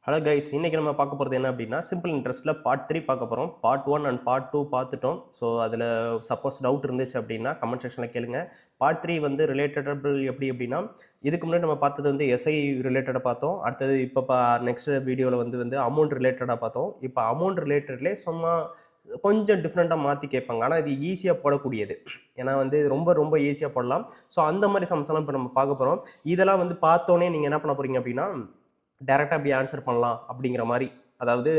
Hello guys, இன்னைக்கு நம்ம பார்க்க போகிறது என்ன அப்படின்னா சிம்பிள் இன்ட்ரெஸ்ட்டில் பார்ட் 3 பார்க்க போகிறோம். பார்ட் 1 அண்ட் பார்ட் 2 பார்த்துட்டோம். ஸோ அதில் சப்போஸ் டவுட் இருந்துச்சு அப்படின்னா கமெண்ட் செக்ஷனில் கேளுங்க. பார்ட் 3 வந்து ரிலேட்டடபிள் எப்படி அப்படின்னா இதுக்கு முன்னாடி நம்ம பார்த்தது வந்து எஸ்ஐ ரிலேட்டடாக பார்த்தோம். அடுத்தது இப்போ நெக்ஸ்ட் வீடியோவில் வந்து அமௌண்ட் ரிலேட்டடாக பார்த்தோம். இப்போ அமௌண்ட் ரிலேட்டட்லேயே சும்மா கொஞ்சம் டிஃப்ரெண்ட்டாக மாற்றி கேட்பாங்க. ஆனால் இது ஈஸியாக போடக்கூடியது. ஏன்னா வந்து ரொம்ப ரொம்ப ஈஸியாக போடலாம். ஸோ அந்த மாதிரி சம்ஸ்லாம் இப்போ நம்ம பார்க்க போகிறோம். இதெல்லாம் வந்து பார்த்தோன்னே நீங்கள் என்ன பண்ண போகிறீங்க அப்படின்னா டைரெக்டாக அப்படி ஆன்சர் பண்ணலாம் அப்படிங்கிற மாதிரி. அதாவது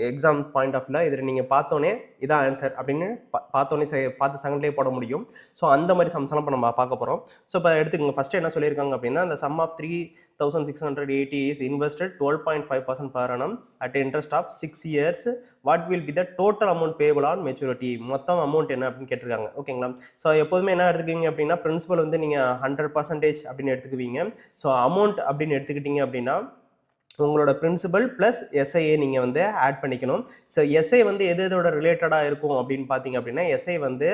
எக்ஸாம் பாயிண்ட் ஆஃப் வியூவில் இதில் நீங்கள் பார்த்தோன்னே இதான் ஆன்சர் அப்படின்னு பார்த்தோன்னே பார்த்து செகண்ட்லேயே போட முடியும். ஸோ அந்த மாதிரி சம்ஸ்லாம் இப்போ நம்ம பார்க்க போகிறோம். ஸோ இப்போ எடுத்துக்கோங்க. ஃபஸ்ட்டு என்ன சொல்லியிருக்காங்க அப்படின்னா அந்த sum of 3680 is invested 12.5% per annum at interest of 6 years. What will be the total amount payable on maturity? மொத்தம் அமௌண்ட் என்ன அப்படின்னு கேட்டிருக்காங்க. ஓகேங்களா? ஸோ எப்போதுமே என்ன எடுத்துக்கிங்க அப்படின்னா பிரின்சிபல் வந்து நீங்கள் 100% அப்படின்னு எடுத்துக்குவீங்க. ஸோ அமௌண்ட் அப்படின்னு எடுத்துக்கிட்டீங்க அப்படின்னா உங்களோட பிரின்சிபல் ப்ளஸ் எஸ்ஐஏ நீங்கள் வந்து ஆட் பண்ணிக்கணும். ஸோ எஸ்ஐ வந்து எதோட ரிலேட்டடாக இருக்கும் அப்படின்னு பார்த்தீங்க அப்படின்னா எஸ்ஐ வந்து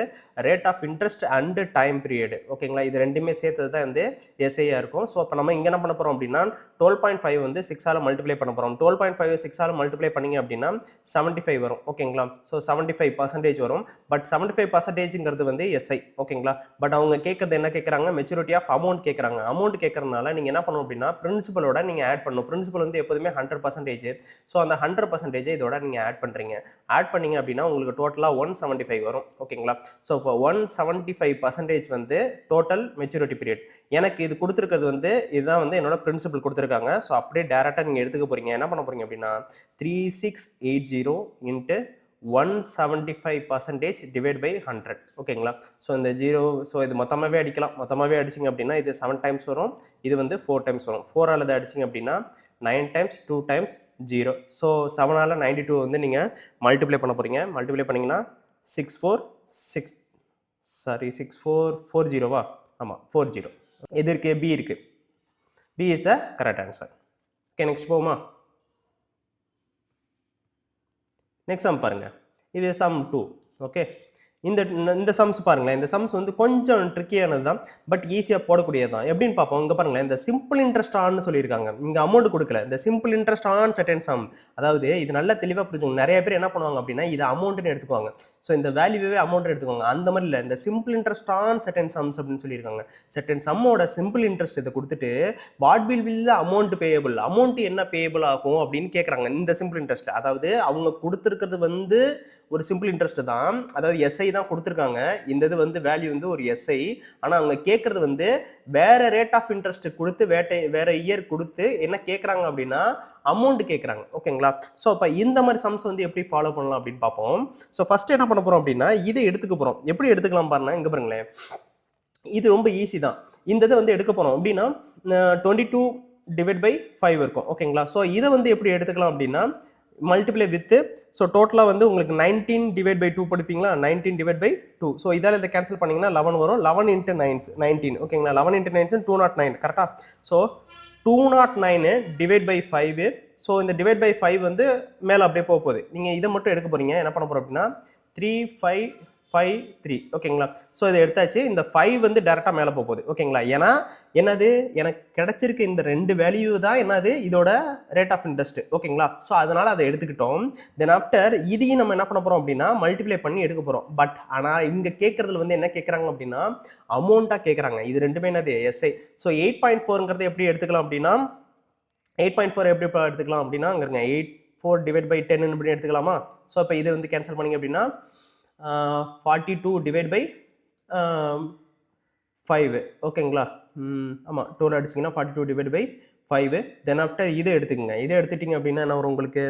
rate of interest and time period. ஓகேங்களா? இது ரெண்டுமே சேர்த்தது தான் வந்து எஸ்ஐயாக இருக்கும். ஸோ அப்போ நம்ம இங்கே என்ன பண்ண போகிறோம் அப்படின்னா 12.5 வந்து 6ஆல் மல்டிப்ளை பண்ண போகிறோம். 12.5 6ஆல் மல்டிப்ளை பண்ணிங்க அப்படின்னா 75 வரும். ஓகேங்களா? ஸோ 75% வரும். பட் 75%ங்கிறது வந்து எஸ்ஐ. ஓகேங்களா? பட் அவங்க கேட்குறது என்ன கேட்குறாங்க? மெச்சூரிட்டி ஆஃப் அமௌண்ட் கேட்குறாங்க. அமௌண்ட் கேட்கறதுனால நீங்கள் என்ன பண்ணணும் அப்படின்னா பிரின்சிபலோட நீங்கள் ஆட் பண்ணணும். பிரின்சிபல் எப்போதுமே 100%. ஸோ அந்த 100% இதோட நீங்க ஆட் பண்றீங்க. ஆட் பண்ணீங்க அப்படின்னா உங்களுக்கு டோட்டலா 175 வரும். ஓகேங்களா? ஸோ இப்போ 175% வந்து டோட்டல் மெச்சூரிட்டி பீரியட். எனக்கு இது கொடுத்துருக்கிறது வந்து இதுதான் வந்து என்னோட பிரின்சிபல் கொடுத்துருக்காங்க. ஸோ அப்படியே டேரக்டா நீங்க எடுத்துக்க போறீங்க. என்ன பண்ண போறீங்க அப்படின்னா 3680 இன்ட்டு 175% டிவைட் பை 100. ஓகேங்களா? ஸோ இந்த 0, ஸோ இது மொத்தமாகவே அடிக்கலாம். மொத்தமாகவே அடிச்சிங்க அப்படின்னா இது 7 டைம்ஸ் வரும். இது வந்து 4 டைம்ஸ் வரும். 4ஆல் இதை அடிச்சிங்க அப்படின்னா 9 டைம்ஸ் 2 டைம்ஸ் 0. ஸோ 7ஆல் 92 வந்து நீங்கள் மல்டிப்ளை பண்ண போகிறீங்க. மல்டிப்ளை பண்ணிங்கன்னா 6440வா? ஆமாம், 40. இது இருக்குது, பி இருக்குது. B is a correct answer. Okay, next போகுமா? நெக்ஸ்ட் சம் பாருங்க. இது சம் 2. ஓகே, இந்த சம்ஸ் பாருங்களேன். இந்த சம்ஸ் வந்து கொஞ்சம் ட்ரிக்கியானது தான், பட் ஈஸியாக போடக்கூடியது தான். எப்படின்னு பார்ப்போம். இங்கே பாருங்களேன், இந்த சிம்பிள் இன்ட்ரெஸ்ட் ஆன்னு சொல்லியிருக்காங்க. இங்கே அமௌண்ட் கொடுக்கல. இந்த simple interest on second sum. அதாவது இது நல்லா தெளிவாக புரிஞ்சுங்க. நிறைய பேர் என்ன பண்ணுவாங்க அப்படின்னா இது அமௌண்ட்னு எடுத்துக்குவாங்க. ஸோ இந்த வேல்யூவே அமௌண்ட் எடுத்துக்கோங்க. அந்த மாதிரி இல்லை. இந்த simple interest on second sums அப்படின்னு சொல்லியிருக்காங்க. செகண்ட் சம்மோட சிம்பிள் இன்ட்ரெஸ்ட் இதை கொடுத்துட்டு what will will the amount payable, amount என்ன பேயபிள் ஆகும் அப்படின்னு கேட்குறாங்க. இந்த சிம்பிள் இன்ட்ரெஸ்ட், அதாவது அவங்க கொடுத்துருக்கிறது வந்து ஒரு சிம்பிள் இன்ட்ரெஸ்ட் தான். அதாவது எஸ்ஐ தான் கொடுத்துருக்காங்க. இந்த இது வந்து வேல்யூ வந்து ஒரு எஸ்ஐ. ஆனால் அவங்க கேட்கறது வந்து வேற ரேட் ஆஃப் இன்ட்ரெஸ்ட் கொடுத்து வேற இயர் கொடுத்து என்ன கேட்குறாங்க அப்படின்னா அமௌண்ட் கேட்குறாங்க. ஓகேங்களா? ஸோ அப்போ இந்த மாதிரி சம்ஸ் வந்து எப்படி ஃபாலோ பண்ணலாம் அப்படின்னு பார்ப்போம். ஸோ ஃபர்ஸ்ட் என்ன பண்ண போகிறோம் அப்படின்னா இதை எடுத்துக்க போகிறோம். எப்படி எடுத்துக்கலாம் பாருங்க. இங்கே பாருங்களேன், இது ரொம்ப ஈஸி தான். இந்த இதை வந்து எடுக்க போகிறோம் அப்படின்னா 22 டிவைட் பை 5 இருக்கும். ஓகேங்களா? ஸோ இதை வந்து எப்படி எடுத்துக்கலாம் அப்படின்னா மல்டிப்ளை வித்து, ஸோ டோட்டலாக வந்து உங்களுக்கு 19 டிவைட் பை 2 படிப்பீங்களா? 19 டிவைட் பை 2. ஸோ இதால் இதை கேன்சல் பண்ணிங்கன்னா 11 வரும். 11 இன்ட்டு 19. ஓகேங்களா? 11 இன்ட்டு 9 209. கரெக்டாக? So 209 divide by 5. ஸோ இந்த டிவைட் பை 5 வந்து மேலே அப்படியே போக போகுது. நீங்கள் இதை மட்டும் எடுக்க போகிறீங்க. என்ன பண்ண போகிறோம் அப்படின்னா 3553. ஓகேங்களா? ஸோ இதை எடுத்தாச்சு. இந்த 5 வந்து டேரெக்டாக மேலே போகுது. ஓகேங்களா? ஏன்னா என்னது எனக்கு கிடைச்சிருக்க இந்த ரெண்டு வேல்யூ தான் என்னது இதோட ரேட் ஆஃப் இன்ட்ரெஸ்ட். ஓகேங்களா? ஸோ அதனால அதை எடுத்துக்கிட்டோம். தென் ஆஃப்டர் இதையும் நம்ம என்ன பண்ண போகிறோம் அப்படின்னா மல்டிப்ளை பண்ணி எடுக்க போகிறோம். பட் ஆனால் இங்கே கேட்கறதுல வந்து என்ன கேட்குறாங்க அப்படின்னா அமௌண்ட்டாக கேட்குறாங்க. இது ரெண்டுமே என்னது எஸ்ஐ. ஸோ 8.4ங்கிறது எப்படி எடுத்துக்கலாம் அப்படின்னா 8.4 எப்படி எடுத்துக்கலாம் அப்படின்னா அங்கே இருங்க 8.4 டிவைட் பை 10 இப்படி எடுத்துக்கலாமா? ஸோ அப்போ இதை வந்து கேன்சல் பண்ணிங்க அப்படின்னா 42 டிவைட் பை 5. ஓகேங்களா? ஆமாம், 12 அடிச்சிங்கன்னா 42 டிவைட் பை 5. தென் ஆஃப்டர் இதை எடுத்துக்கோங்க. இதை எடுத்துட்டிங்க அப்படின்னா என்ன வரும் உங்களுக்கு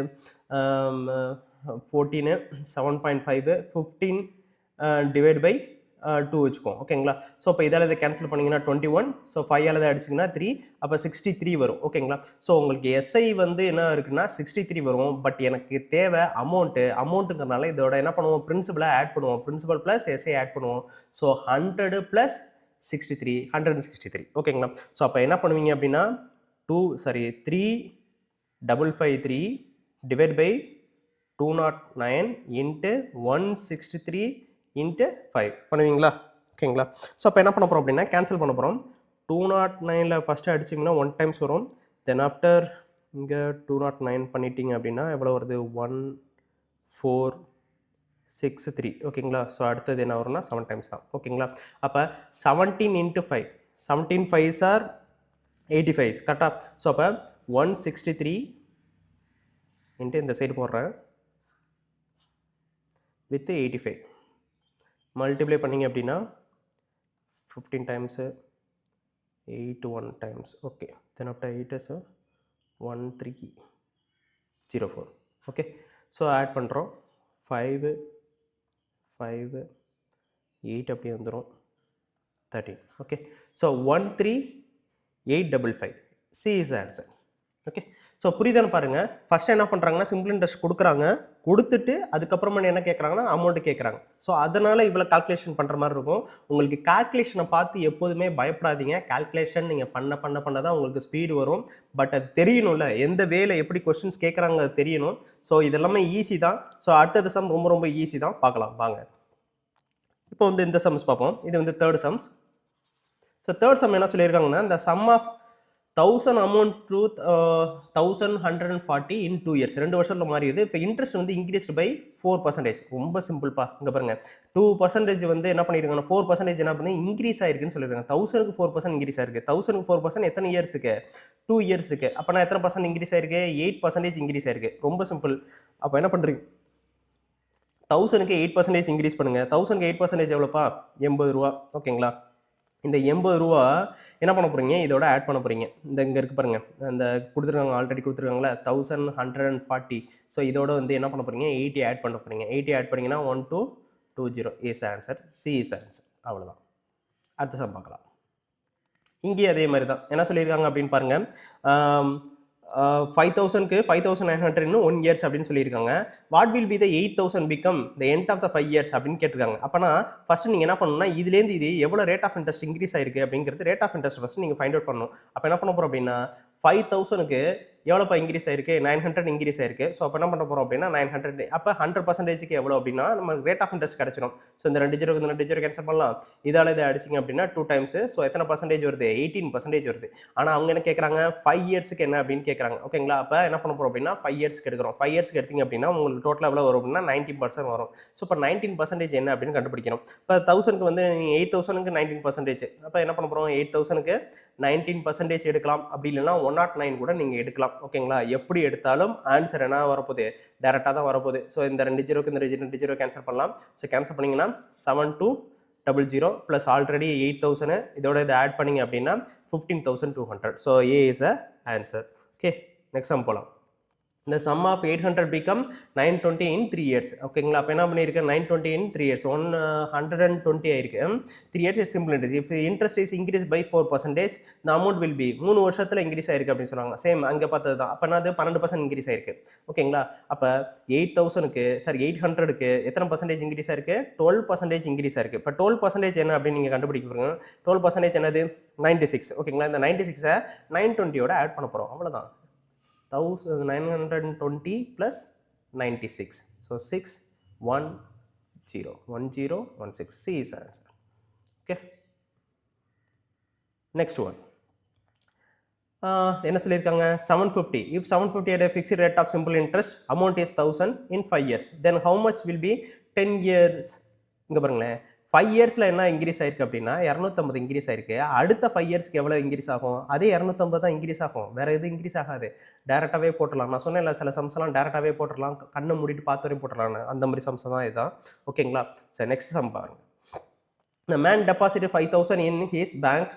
14 7.5 15 டிவைட் பை 2 வச்சுக்கோம். ஓகேங்களா? ஸோ இப்போ இதால் இதை கேன்சல் பண்ணிங்கன்னா 21. ஸோ 5ஆல் இதை அடிச்சிங்கன்னா 3. அப்போ 63 வரும். ஓகேங்களா? ஸோ உங்களுக்கு எஸ்ஐ வந்து என்ன இருக்குன்னா 63 வரும். பட் எனக்கு தேவை அமௌண்ட்டுங்கிறனால இதோட என்ன பண்ணுவோம்? பிரின்சிபலை ஆட் பண்ணுவோம். பிரின்சிபல் ப்ளஸ் எஸ்ஐ ஆட் பண்ணுவோம். So 100 plus 63 163. ஓகேங்களா? ஸோ அப்போ என்ன பண்ணுவீங்க அப்படின்னா 3553 டிவைட் பை 209 இன்ட்டு 163 இன்ட்டு 5 பண்ணுவீங்களா? ஓகேங்களா? ஸோ அப்போ என்ன பண்ண போகிறோம் அப்படின்னா கேன்சல் பண்ண போகிறோம். 209ல் ஃபஸ்ட்டு அடிச்சிங்கன்னா 1 டைம்ஸ் வரும். தென் ஆஃப்டர் இங்கே 209 பண்ணிட்டீங்க அப்படின்னா எவ்வளோ வருது 1 4 6 3 ஓகேங்களா. ஸோ அடுத்தது என்ன வரும்னா 7 டைம்ஸ் தான் ஓகேங்களா. அப்போ 17 இன்ட்டு 5 17 5s ஆர் 85 கரெக்டாக. ஸோ அப்போ 163 இன்ட்டு இந்த சைடு போடுறேன் வித் 85 மல்டிப்ளை பண்ணிங்க அப்படின்னா 15 times 81 times okay. Then after 8 is 1304 okay. So add பண்ணுறோம் 5 5 8 அப்படியே வந்துடும் 13 okay. So 13855 C is answer okay. So புரியுதான்னு பாருங்கள். ஃபஸ்ட்டு என்ன பண்ணுறாங்கன்னா சிம்பிள் இன்ட்ரெஸ்ட் கொடுக்குறாங்க, கொடுத்துட்டு அதுக்கப்புறமா என்ன கேட்குறாங்கன்னா அமௌண்ட்டு கேட்குறாங்க. ஸோ அதனால் இவ்வளோ கால்குலேஷன் பண்ணுற மாதிரி இருக்கும். உங்களுக்கு கால்குலேஷனை பார்த்து எப்போதுமே பயப்படாதீங்க. கால்குலேஷன் நீங்கள் பண்ண தான் உங்களுக்கு ஸ்பீடு வரும். பட் அது தெரியணும்ல, எந்த வேலை எப்படி கொஸ்டின்ஸ் கேட்குறாங்க அது தெரியணும். ஸோ இதெல்லாமே ஈஸி தான். ஸோ அடுத்தது சம் ரொம்ப ரொம்ப ஈஸி தான், பார்க்கலாம் வாங்க. இப்போ வந்து இந்த சம்ஸ் பார்ப்போம். இது வந்து third sums. So third sum என்ன சொல்லியிருக்காங்கன்னா, இந்த sum of 1000 amount to 1140 in 2 years 2 வருஷத்தில் மாறிடுது. இப்போ இன்ட்ரெஸ்ட் வந்து இன்க்ரீஸ்டு பை 4%. ரொம்ப சிம்பிள்ப்பா. இங்கே பாருங்கள் 2% வந்து என்ன பண்ணியிருக்காங்கன்னா 4% என்ன பண்ணி இன்க்ரீஸ் ஆயிருக்குன்னு சொல்லியிருக்காங்க. 1000க்கு 4% இன்க்ரீஸ் ஆயிருக்கு. 1000க்கு 4% எத்தனை இயர்ஸுக்கு? 2 இயர்ஸுக்கு. அப்போ நான் எத்தனை பர்சன்ட் இன்க்ரீஸ் ஆயிருக்கு? 8% இன்க்ரீஸ் ஆயிருக்கு. ரொம்ப சிம்பிள். அப்போ என்ன பண்ணுறீங்க, 1000க்கு 8% இன்க்ரீஸ் பண்ணுங்கள். 1000க்கு 8% எவ்வளோப்பா? 80 ரூபா ஓகேங்களா. இந்த 80 ரூபா என்ன பண்ண போகிறீங்க, இதோட ஆட் பண்ண போகிறீங்க. இந்த இங்கே இருக்குது பாருங்கள், அந்த கொடுத்துருக்காங்க, ஆல்ரெடி கொடுத்துருக்காங்களா 1140. ஸோ இதோட வந்து என்ன பண்ண போகிறீங்க, 80 ஆட் பண்ண போகிறீங்க. 80 ஆட் பண்ணிங்கன்னா 1220 is answer. C is answer. அவ்வளோதான். அடுத்த சம் பார்க்கலாம். இங்கேயும் அதே மாதிரி தான். என்ன சொல்லியிருக்காங்க அப்படின்னு பாருங்கள். 5000க்கு 5900 இன்னும் 1 இயர்ஸ் அப்படின்னு சொல்லியிருக்காங்க. What will be the 8000 become the end of the 5 years அப்படின்னு கேட்டிருக்காங்க. அப்போனா ஃபர்ஸ்ட் நீங்கள் என்ன பண்ணணும்னா, இதுலேருந்து இது எவ்வளோ ரேட் ஆஃப் இன்ட்ரெஸ்ட் இன்க்ரீஸ் ஆயிருக்கு அப்படிங்கிறது ரேட் ஆஃப் இன்ட்ரெஸ்ட் ஃபஸ்ட் நீங்கள் ஃபைண்ட் அவுட் பண்ணணும். அப்போ என்ன பண்ண போகிறோம் அப்படின்னா, 5000க்கு எவ்வளோப்பா இன்க்ரீஸ் ஆயிருக்கு? 900 இன்க்ரீஸ் ஆயிருக்கு. ஸோ அப்போ என்ன பண்ண போகிறோம் அப்படின்னா 900. அப்போ 100%க்கு எவ்வளோ அப்படின்னா நம்ம ரேட் ஆஃப் இன்ட்ரெஸ்ட் கிடச்சிடும். ஸோ இந்த 2 ஜீரோ 2 ஜீரோ கேன்சல் பண்ணலாம். இதால் இதை அடிச்சிங்க அப்படின்னா 2 டைம்ஸ். ஸோ எத்தனை பர்சன்டேஜ் வருது? 18% வருது. ஆனால் அவங்க என்ன கேட்குறாங்க, 5 இயர்ஸுக்கு என்ன அப்படின்னு கேட்குறாங்க ஓகேங்களா. அப்போ என்ன பண்ண போகிறோம் அப்படின்னா 5 இயர்ஸ்க்கு எடுக்கிறோம். 5 இயர்ஸ்க்கு எடுத்திங்க அப்படின்னா உங்களுக்கு டோட்டல் எவ்வளோ வரும் அப்படின்னா 19% வரும். ஸோ இப்போ 19% என்ன அப்படின்னு கண்டுபிடிக்கணும். இப்போ 1000க்கு வந்து 8000க்கு 19%. அப்போ என்ன பண்ண போகிறோம், 8000க்கு 19% எடுக்கலாம். அப்படி இல்லைன்னா 109 கூட நீங்கள் எடுக்கலாம் ஓகேங்களா. எப்படி எடுத்தாலும் ஆன்சர் என்ன வரப்போகுது, டேரெக்டாக தான் வரப்போகுது. ஸோ இந்த 2 ஜீரோக்கு இந்த 2 ஜீரோ கேன்சல் பண்ணலாம். ஸோ கேன்சல் பண்ணிங்கன்னா 7200 ப்ளஸ் ஆல்ரெடி 8000 இதோட இதை ஆட் பண்ணிங்க அப்படின்னா 15200. So A is a answer. Okay, next sum போகலாம். இந்த sum of 800 become 920 in 3 years ஓகேங்களா. அப்போ என்ன பண்ணியிருக்கேன், 920 இன் 3 இயர்ஸ் 120 ஆயிருக்கு. 3 இயர்ஸ் சிம்பிள் இன்ட்ரெஸ்ட். இப்போ இன்ட்ரெஸ்ட் இஸ் இன்க்ரீஸ் பை 4%, இந்த அமௌண்ட் வில் பி 3 வருஷத்தில் இன்க்ரீஸ் ஆயிருக்கு அப்படின்னு சொல்லுவாங்க. சேம் அங்கே பார்த்தது தான். அப்போ அது 12% இன்க்ரீஸ் ஆயிருக்கு ஓகேங்களா. அப்போ 8000க்கு 800க்கு எத்தனை பர்சன்டேஜ் இன்க்ரீஸ் ஆயிருக்கு? 12% இன்க்ரீஸ் ஆயிருக்கு. இப்போ 12% என்ன அப்படின்னு நீங்கள் கண்டுபிடிக்க போகிறீங்க. 12% என்னது? 96 ஓகேங்களா. இந்த 96ஐ 920யோட ஆட் பண்ண போகிறோம். அவ்வளோதான். 920 plus 96. So 6101016. C is answer. Okay. Next one. என்ன சொல்லியிருக்காங்க, 750. If 750 at a fixed rate of simple interest, amount is 1000 in 5 years. Then how much will be 10 years? இங்கே பாருங்களேன், 5 இயர்ஸில் என்ன இன்க்ரீஸ் ஆயிருக்கு அப்படின்னா 250 இன்க்ரீஸ் ஆயிருக்கு. அடுத்த 5 இயர்ஸ்க்கு எவ்வளோ இன்க்ரீஸ் ஆகும்? அதே 250 தான் இன்க்ரீஸ் ஆகும். வேறு எதுவும் இன்க்ரீஸ் ஆகாது. டேரெக்டாகவே போட்டுடலாம். நான் சொன்னேன் இல்லை, சில சம்ஸ்லாம் டேரெக்டாகவே போட்டுடலாம், கண்ணை மூடிட்டு பார்த்து வரையும் போட்டுடலான்னு. அந்த மாதிரி சம்ஸ் தான் இதுதான் ஓகேங்களா. சரி, நெக்ஸ்ட் சம் பாருங்க. The man deposited 5000 in his bank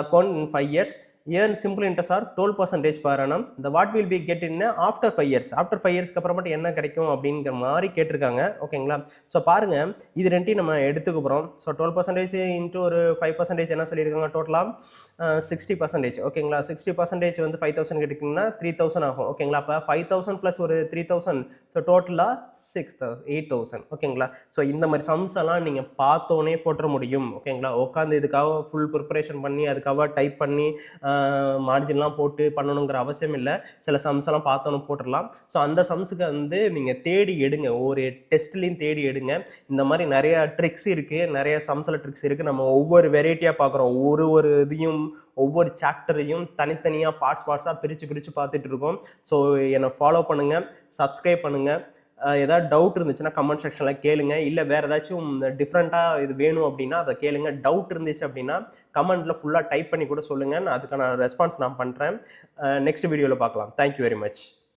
account in 5 years. Earn simple interest are 12% per annum. The what will be get in after 5 years. After 5 years அப்புறமேட்டு என்ன கிடைக்கும் அப்படிங்கிற மாதிரி கேட்டிருக்காங்க ஓகேங்களா. ஸோ பாருங்க, இது ரெண்டையும் நம்ம எடுத்துக்க போகிறோம். ஸோ 12% இன்ட்டு ஒரு 5% என்ன சொல்லியிருக்காங்க, டோட்டலாக 60% ஓகேங்களா. 60% வந்து 5000 எடுத்திங்கன்னா 3000 ஆகும் ஓகேங்களா. அப்போ 5000 ப்ளஸ் ஒரு 3000, ஸோ டோட்டலாக 8000 ஓகேங்களா. ஸோ இந்த மாதிரி சம்ஸ் எல்லாம் நீங்கள் பார்த்தோன்னே போட்டுற முடியும் ஓகேங்களா. உட்காந்து இதுக்காக ஃபுல் ப்ரிப்பரேஷன் பண்ணி அதுக்காக டைப் பண்ணி மார்ஜின்லாம் போட்டு பண்ணணுங்கிற அவசியம் இல்லை. சில சம்ஸ் எல்லாம் பார்த்தோன்னு போட்டுடலாம். ஸோ அந்த சம்ஸுக்கு வந்து நீங்கள் தேடி எடுங்க, ஒரு டெஸ்ட்லையும் தேடி எடுங்க. இந்த மாதிரி நிறைய ட்ரிக்ஸ் இருக்குது, நிறைய சம்ஸில் ட்ரிக்ஸ் இருக்குது. நம்ம ஒவ்வொரு வெரைட்டியாக பார்க்குறோம், ஒரு இதையும் ஒவ்வொரு சாப்டரையும் தனித்தனியாக பார்ட்ஸாக பிரித்து பார்த்துட்டு இருக்கோம். ஸோ என்னை ஃபாலோ பண்ணுங்கள், சப்ஸ்கிரைப் பண்ணுங்கள். ஏதாவது டவுட் இருந்துச்சுன்னா கமெண்ட் செக்ஷனில் கேளுங்க. இல்லை வேறு ஏதாச்சும் டிஃப்ரெண்ட்டாக இது வேணும் அப்படின்னா அதை கேளுங்க. டவுட் இருந்துச்சு அப்படின்னா கமெண்ட்டில் ஃபுல்லாக டைப் பண்ணி கூட சொல்லுங்கள். நான் அதுக்கான ரெஸ்பான்ஸ் நான் பண்ணுறேன். நெக்ஸ்ட் வீடியோவில் பார்க்கலாம். Thank you very much.